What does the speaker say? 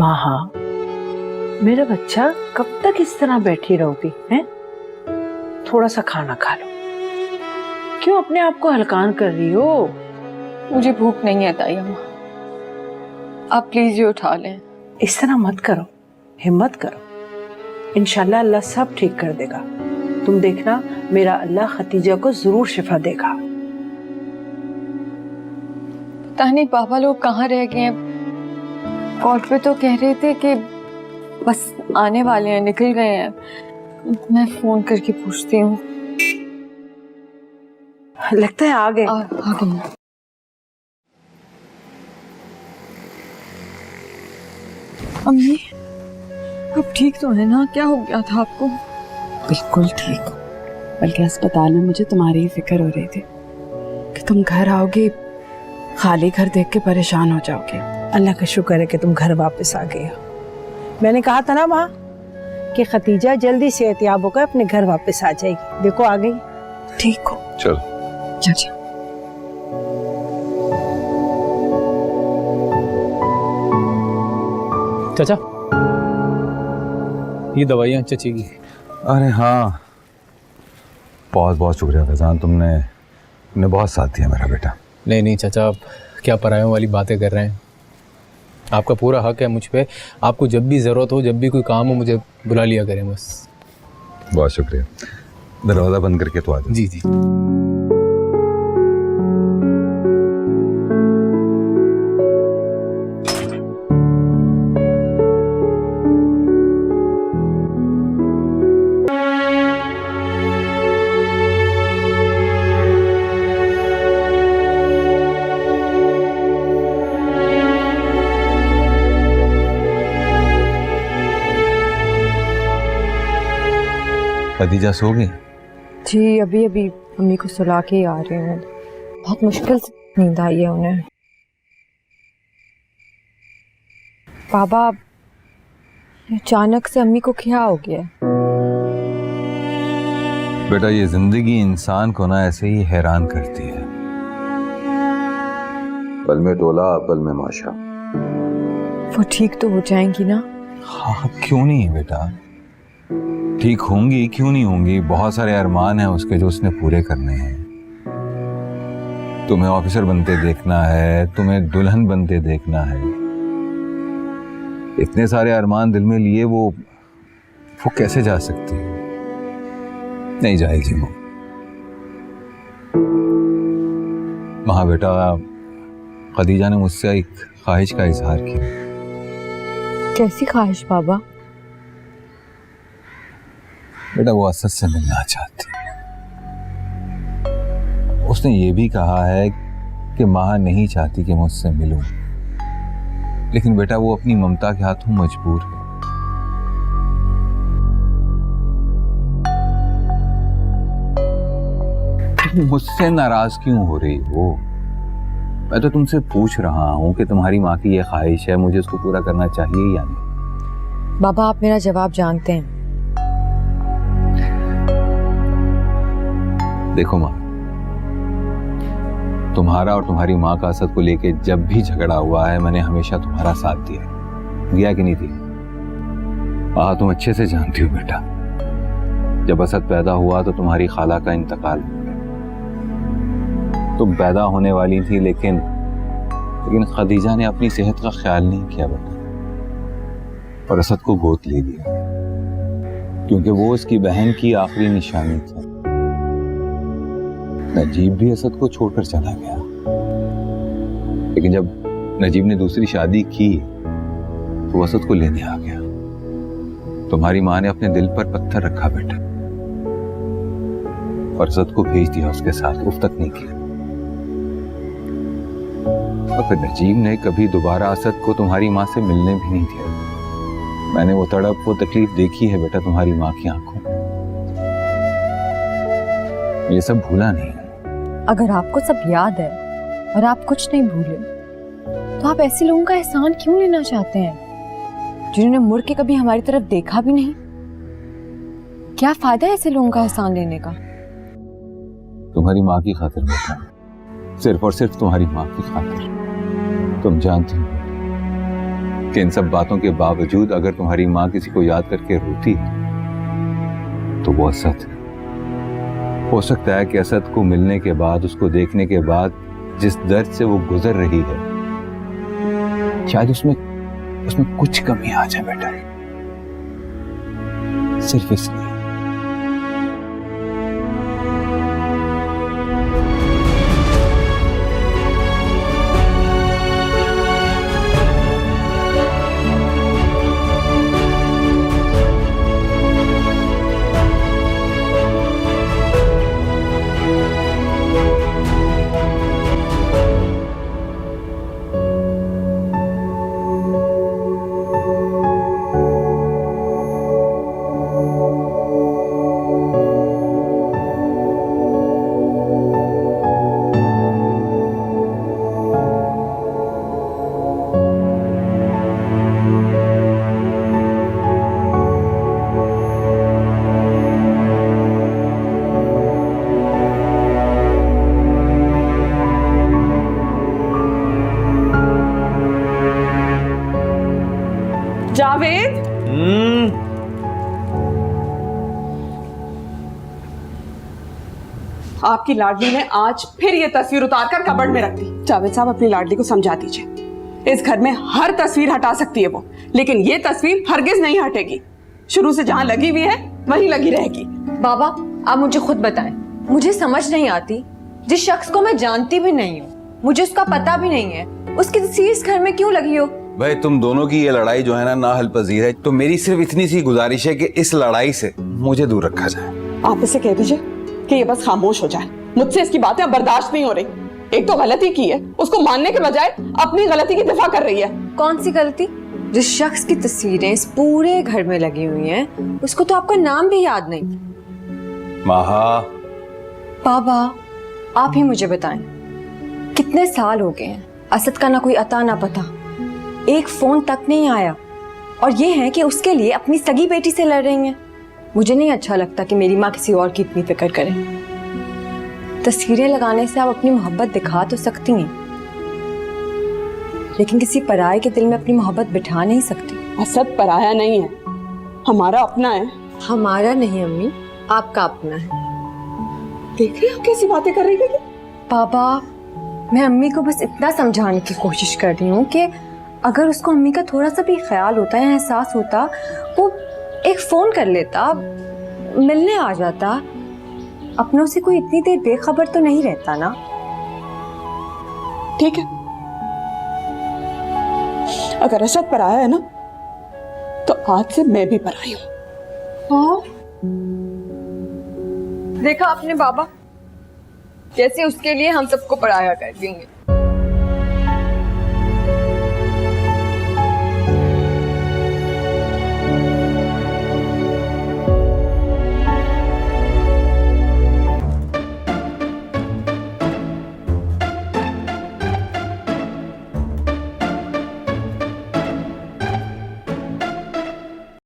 माँ हाँ, मेरा बच्चा कब तक इस तरह बैठी रहोगी हैं? थोड़ा सा खाना खा लो। क्यों अपने आप को हलकान कर रही हो? मुझे भूख नहीं है ताई अम्मा, आप प्लीज ये उठा लें। इस तरह मत करो, हिम्मत करो, इंशाल्लाह अल्लाह सब ठीक कर देगा। तुम देखना, मेरा अल्लाह खतीजा को जरूर शिफा देगा। पता नहीं पापा लोग कहाँ रह गए हैं। कॉल पे तो कह रहे थे कि बस आने वाले हैं, निकल गए हैं। मैं फोन करके पूछती हूँ। लगता है आ गए। आ गए। अम्मी अब ठीक तो है ना? क्या हो गया था आपको? बिल्कुल ठीक, बल्कि अस्पताल में मुझे तुम्हारी ही फिक्र हो रही थी कि तुम घर आओगे, खाली घर देख के परेशान हो जाओगे। अल्लाह का शुक्र है कि तुम घर वापस आ गए हो। मैंने कहा था ना माँ कि खतीजा जल्दी सेहतयाब होकर अपने घर वापस आ जाएगी। देखो आ गई। ठीक हो? चल चाचा। चाचा ये दवाइयाँ चाची की। अरे हाँ, बहुत बहुत शुक्रिया फैजान, तुमने बहुत साथ दिया मेरा बेटा। नहीं नहीं चाचा, आप क्या परायों वाली बातें कर रहे हैं? आपका पूरा हक है मुझ पे। आपको जब भी ज़रूरत हो, जब भी कोई काम हो, मुझे बुला लिया करें बस। बहुत शुक्रिया। दरवाज़ा बंद करके तो आ जाओ। जी जी। खदीजा सो गई? जी अभी अभी अम्मी को सुला के ही आ रहे हैं। बहुत मुश्किल से नींद आई है उन्हें। बाबा अचानक से अम्मी को क्या हो गया? बेटा ये जिंदगी इंसान को ना ऐसे ही हैरान करती है। पल में डोला पल में माशा। वो ठीक तो हो जाएंगी ना? हाँ क्यों नहीं बेटा, ठीक होंगी, क्यों नहीं होंगी। बहुत सारे अरमान हैं उसके जो उसने पूरे करने हैं। तुम्हें ऑफिसर बनते देखना है, तुम्हें दुल्हन बनते देखना है। इतने सारे अरमान दिल में लिए वो कैसे जा सकती है? नहीं जाएगी वो। वहां बेटा खदीजा ने मुझसे एक ख्वाहिश का इजहार किया। कैसी ख्वाहिश बाबा? बेटा वो असद से मिलना चाहती है। उसने ये भी कहा है कि माँ नहीं चाहती कि मैं उससे मिलूं, लेकिन बेटा वो अपनी ममता के हाथों मजबूर है। तुम मुझसे नाराज क्यों हो रही हो? मैं तो तुमसे पूछ रहा हूं कि तुम्हारी माँ की ये ख्वाहिश है, मुझे उसको पूरा करना चाहिए या नहीं? बाबा आप मेरा जवाब जानते हैं। देखो माँ, तुम्हारा और तुम्हारी माँ का असद को लेके जब भी झगड़ा हुआ है, मैंने हमेशा तुम्हारा साथ दिया कि नहीं दिया? तुम अच्छे से जानती हो बेटा, जब असद पैदा हुआ तो तुम्हारी खाला का इंतकाल हो गया। तुम पैदा होने वाली थी, लेकिन खदीजा ने अपनी सेहत का ख्याल नहीं किया बेटा, और असद को गोद ले लिया, क्योंकि वो उसकी बहन की आखिरी निशानी थी। नजीब भी असद को छोड़कर चला गया, लेकिन जब नजीब ने दूसरी शादी की तो असद को लेने आ गया। तुम्हारी माँ ने अपने दिल पर पत्थर रखा बेटा, और असद को भेज दिया उसके साथ, उफ तक नहीं किया। और फिर नजीब ने कभी दोबारा असद को तुम्हारी माँ से मिलने भी नहीं दिया। मैंने वो तड़प, वो तकलीफ देखी है बेटा तुम्हारी माँ की आंखों में। ये सब भूला नहीं। अगर आपको सब याद है और आप कुछ नहीं भूले, तो आप ऐसे लोगों का एहसान क्यों लेना चाहते हैं जिन्होंने मुड़ के कभी हमारी तरफ देखा भी नहीं? क्या फायदा है ऐसे लोगों का एहसान लेने का? तुम्हारी माँ की खातिर बेटा, सिर्फ और सिर्फ तुम्हारी माँ की खातिर। तुम जानती हो कि इन सब बातों के बावजूद अगर तुम्हारी माँ किसी को याद करके रोती है तो वो असद है। हो सकता है कि असद को मिलने के बाद, उसको देखने के बाद जिस दर्द से वो गुजर रही है, शायद उसमें कुछ कमी आ जाए बेटा, सिर्फ इसलिए। जावेद, आपकी लाडली ने आज फिर ये तस्वीर उतारकर कबर्ड में रख दी। जावेद साहब, अपनी लाडली को समझा दीजिए। इस घर में हर तस्वीर हटा सकती है वो, लेकिन ये तस्वीर हरगिज नहीं हटेगी। शुरू से जहां लगी हुई है वहीं लगी रहेगी। बाबा, आप मुझे खुद बताएं, मुझे समझ नहीं आती, जिस शख्स को मैं जानती भी नहीं हूँ, मुझे उसका पता भी नहीं है, उसकी तस्वीर इस घर में क्यों लगी हो? भाई, तुम दोनों की ये लड़ाई जो है ना हल पजीर है, तो मेरी सिर्फ इतनी सी गुजारिश है कि इस लड़ाई से मुझे दूर रखा जाए। आप इसे कह दीजिए कि ये बस खामोश हो जाए। मुझसे इसकी बातें अब बर्दाश्त नहीं हो रही। एक तो गलती की है, उसको मानने के बजाय अपनी गलती की दिफा कर रही है। कौन सी गलती? जिस शख्स की तस्वीरें इस पूरे घर में लगी हुई हैं, उसको तो आपका नाम भी याद नहीं। माहा, बाबा, आप ही मुझे बताएं, कितने साल हो गए हैं, असद का ना कोई अता ना पता, एक फोन तक नहीं आया, और ये है कि उसके लिए अपनी सगी बेटी से लड़ रही हैं। मुझे नहीं अच्छा लगता कि मेरी माँ किसी और की इतनी फिक्र करे। तस्वीरें लगाने से आप अपनी मोहब्बत दिखा तो सकती हैं, लेकिन किसी पराये के दिल में अपनी मोहब्बत बिठा नहीं सकती। असद पराया नहीं है, हमारा अपना है। हमारा नहीं अम्मी, आपका अपना है। देख रही हो कैसी बातें कर रही है? बाबा, मैं अम्मी को बस इतना समझाने की कोशिश कर रही हूँ कि अगर उसको अम्मी का थोड़ा सा भी ख्याल होता है, एहसास होता, वो एक फोन कर लेता, मिलने आ जाता। अपनों से कोई इतनी देर बेखबर तो नहीं रहता ना। ठीक है, अगर असद पराया है ना, तो आज से मैं भी पराई हूँ। देखा आपने बाबा, कैसे उसके लिए हम सबको पराया कर देंगे।